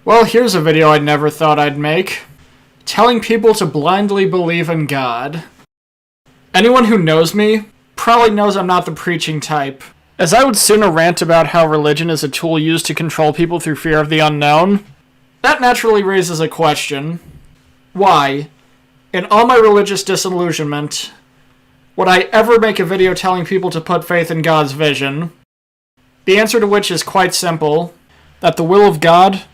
Well, here's a video I never thought I'd make. Telling people to blindly believe in God. Anyone who knows me probably knows I'm not the preaching type, as I would sooner rant about how religion is a tool used to control people through fear of the unknown. That naturally raises a question. Why, in all my religious disillusionment, would I ever make a video telling people to put faith in God's vision? The answer to which is quite simple, that the will of God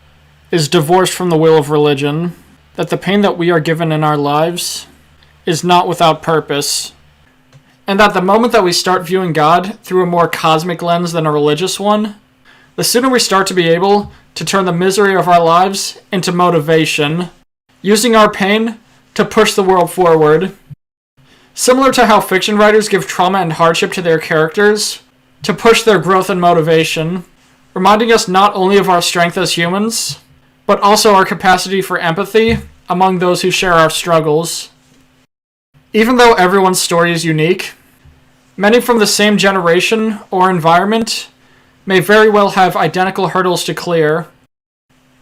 is divorced from the will of religion, that the pain that we are given in our lives is not without purpose, and that the moment that we start viewing God through a more cosmic lens than a religious one, the sooner we start to be able to turn the misery of our lives into motivation, using our pain to push the world forward. Similar to how fiction writers give trauma and hardship to their characters to push their growth and motivation, reminding us not only of our strength as humans, but also our capacity for empathy among those who share our struggles. Even though everyone's story is unique, many from the same generation or environment may very well have identical hurdles to clear.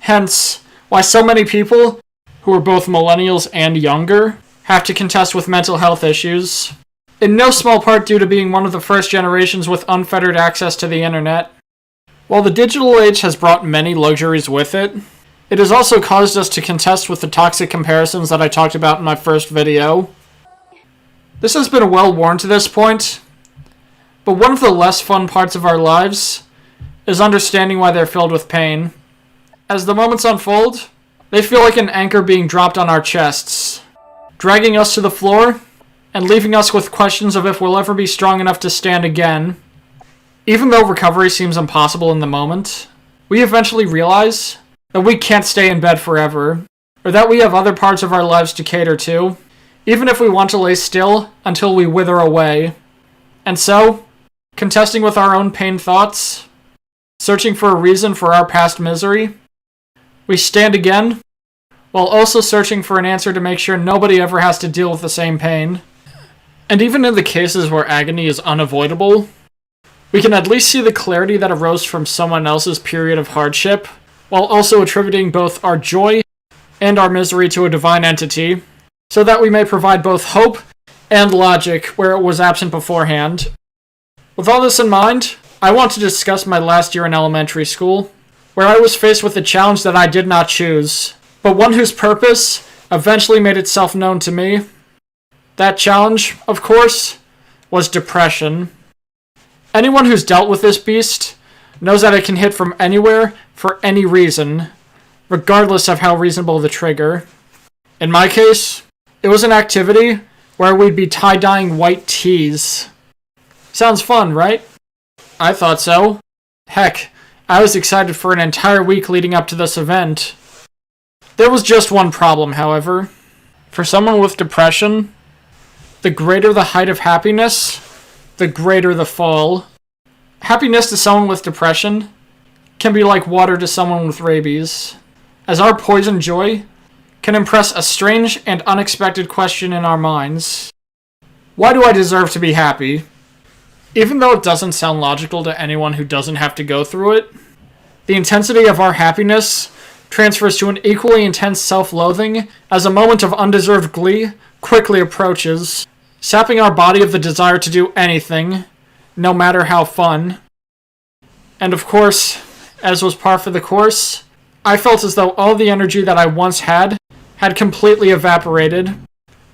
Hence, why so many people, who are both millennials and younger, have to contest with mental health issues, in no small part due to being one of the first generations with unfettered access to the internet. While the digital age has brought many luxuries with it, it has also caused us to contest with the toxic comparisons that I talked about in my first video. This has been well worn to this point, but one of the less fun parts of our lives is understanding why they're filled with pain. As the moments unfold, they feel like an anchor being dropped on our chests, dragging us to the floor and leaving us with questions of if we'll ever be strong enough to stand again. Even though recovery seems impossible in the moment, we eventually realize that we can't stay in bed forever, or that we have other parts of our lives to cater to, even if we want to lay still until we wither away. And so, contesting with our own pain thoughts, searching for a reason for our past misery, we stand again, while also searching for an answer to make sure nobody ever has to deal with the same pain. And even in the cases where agony is unavoidable, we can at least see the clarity that arose from someone else's period of hardship, while also attributing both our joy and our misery to a divine entity, so that we may provide both hope and logic where it was absent beforehand. With all this in mind, I want to discuss my last year in elementary school, where I was faced with a challenge that I did not choose, but one whose purpose eventually made itself known to me. That challenge, of course, was depression. Anyone who's dealt with this beast knows that it can hit from anywhere for any reason, regardless of how reasonable the trigger. In my case, it was an activity where we'd be tie-dyeing white tees. Sounds fun, right? I thought so. Heck, I was excited for an entire week leading up to this event. There was just one problem, however. For someone with depression, the greater the height of happiness, the greater the fall. Happiness to someone with depression can be like water to someone with rabies, as our poison joy can impress a strange and unexpected question in our minds. Why do I deserve to be happy? Even though it doesn't sound logical to anyone who doesn't have to go through it, the intensity of our happiness transfers to an equally intense self-loathing as a moment of undeserved glee quickly approaches, sapping our body of the desire to do anything, no matter how fun. And of course, as was par for the course, I felt as though all the energy that I once had completely evaporated.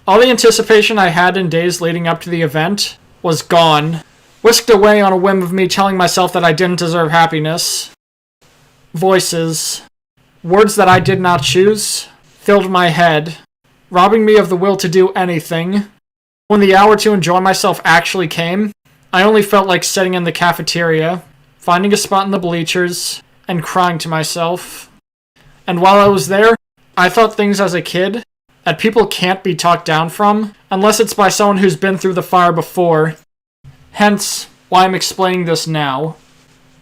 All the anticipation I had in days leading up to the event was gone, whisked away on a whim of me telling myself that I didn't deserve happiness. Voices, words that I did not choose, filled my head, robbing me of the will to do anything. When the hour to enjoy myself actually came, I only felt like sitting in the cafeteria, finding a spot in the bleachers, and crying to myself. And while I was there, I thought things as a kid that people can't be talked down from unless it's by someone who's been through the fire before. Hence, why I'm explaining this now.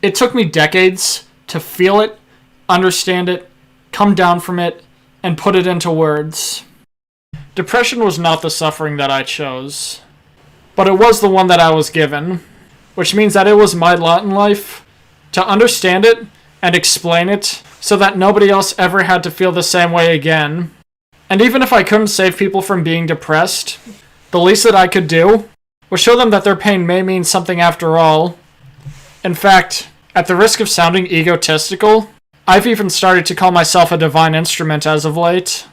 It took me decades to feel it, understand it, come down from it, and put it into words. Depression was not the suffering that I chose, but it was the one that I was given, which means that it was my lot in life to understand it and explain it so that nobody else ever had to feel the same way again. And even if I couldn't save people from being depressed, the least that I could do was show them that their pain may mean something after all. In fact, at the risk of sounding egotistical, I've even started to call myself a divine instrument as of late.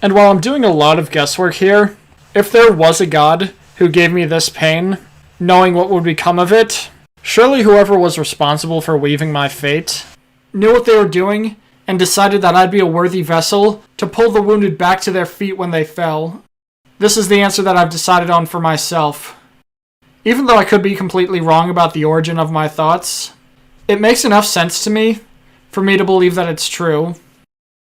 And while I'm doing a lot of guesswork here, if there was a God who gave me this pain, knowing what would become of it, surely whoever was responsible for weaving my fate knew what they were doing and decided that I'd be a worthy vessel to pull the wounded back to their feet when they fell. This is the answer that I've decided on for myself. Even though I could be completely wrong about the origin of my thoughts, it makes enough sense to me for me to believe that it's true.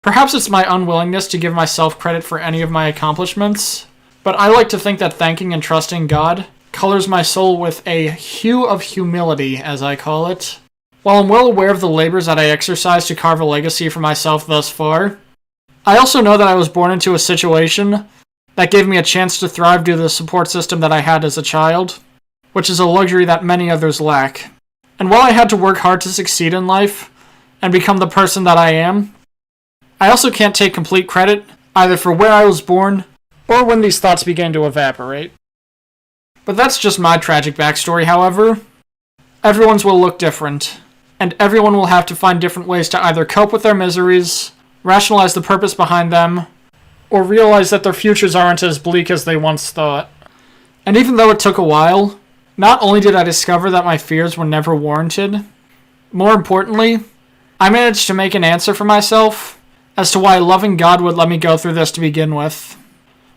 Perhaps it's my unwillingness to give myself credit for any of my accomplishments, but I like to think that thanking and trusting God colors my soul with a hue of humility, as I call it. While I'm well aware of the labors that I exercise to carve a legacy for myself thus far, I also know that I was born into a situation that gave me a chance to thrive due to the support system that I had as a child, which is a luxury that many others lack. And while I had to work hard to succeed in life and become the person that I am, I also can't take complete credit either for where I was born or when these thoughts began to evaporate. But that's just my tragic backstory, however. Everyone's will look different, and everyone will have to find different ways to either cope with their miseries, rationalize the purpose behind them, or realize that their futures aren't as bleak as they once thought. And even though it took a while, not only did I discover that my fears were never warranted, more importantly, I managed to make an answer for myself as to why a loving God would let me go through this to begin with.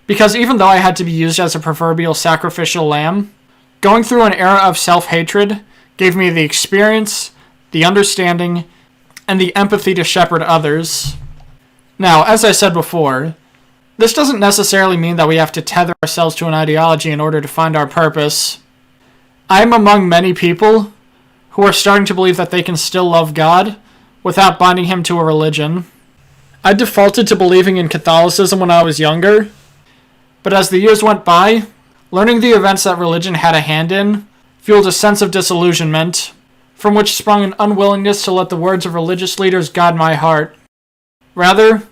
Because even though I had to be used as a proverbial sacrificial lamb, going through an era of self-hatred gave me the experience, the understanding, and the empathy to shepherd others. Now, as I said before, this doesn't necessarily mean that we have to tether ourselves to an ideology in order to find our purpose. I am among many people who are starting to believe that they can still love God without binding him to a religion. I defaulted to believing in Catholicism when I was younger, but as the years went by, learning the events that religion had a hand in fueled a sense of disillusionment, from which sprung an unwillingness to let the words of religious leaders guide my heart. Rather,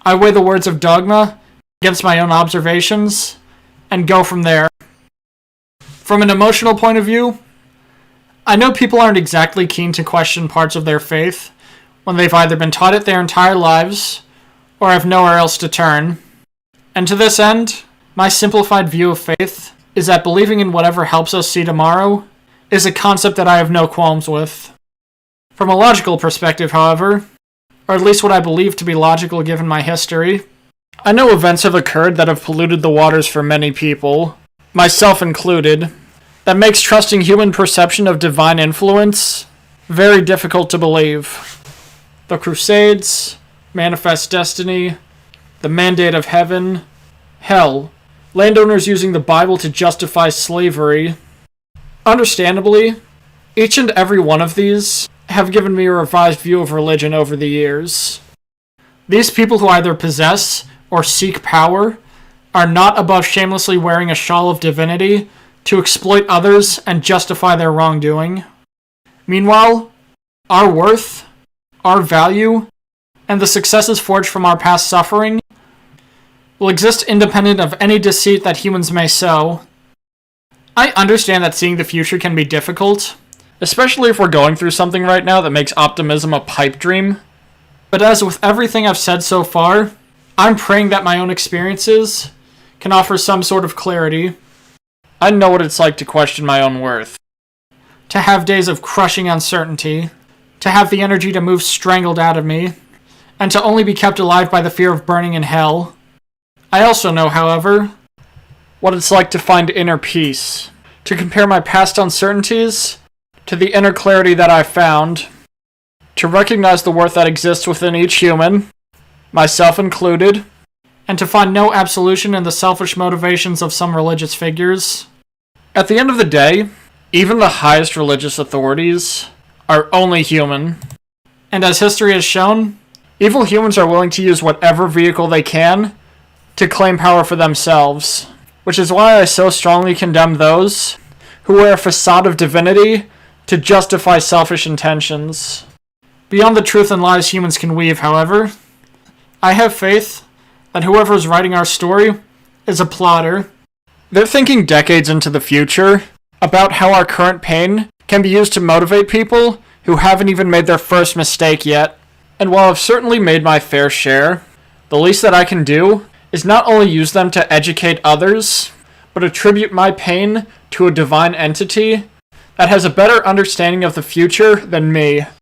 I weigh the words of dogma against my own observations and go from there. From an emotional point of view, I know people aren't exactly keen to question parts of their faith when they've either been taught it their entire lives or have nowhere else to turn. And to this end, my simplified view of faith is that believing in whatever helps us see tomorrow is a concept that I have no qualms with. From a logical perspective, however, or at least what I believe to be logical given my history, I know events have occurred that have polluted the waters for many people, myself included, that makes trusting human perception of divine influence very difficult to believe. The Crusades, Manifest Destiny, the Mandate of Heaven, hell, landowners using the Bible to justify slavery. Understandably, each and every one of these have given me a revised view of religion over the years. These people who either possess or seek power are not above shamelessly wearing a shawl of divinity to exploit others and justify their wrongdoing. Meanwhile, our worth, our value, and the successes forged from our past suffering will exist independent of any deceit that humans may sow. I understand that seeing the future can be difficult, especially if we're going through something right now that makes optimism a pipe dream. But as with everything I've said so far, I'm praying that my own experiences can offer some sort of clarity. I know what it's like to question my own worth, to have days of crushing uncertainty, to have the energy to move strangled out of me, and to only be kept alive by the fear of burning in hell. I also know, however, what it's like to find inner peace, to compare my past uncertainties to the inner clarity that I found, to recognize the worth that exists within each human, myself included, and to find no absolution in the selfish motivations of some religious figures. At the end of the day, even the highest religious authorities are only human. And as history has shown, evil humans are willing to use whatever vehicle they can to claim power for themselves, which is why I so strongly condemn those who wear a facade of divinity to justify selfish intentions. Beyond the truth and lies humans can weave, however, I have faith that whoever is writing our story is a plotter. They're thinking decades into the future about how our current pain can be used to motivate people who haven't even made their first mistake yet. And while I've certainly made my fair share, the least that I can do is not only use them to educate others, but attribute my pain to a divine entity that has a better understanding of the future than me.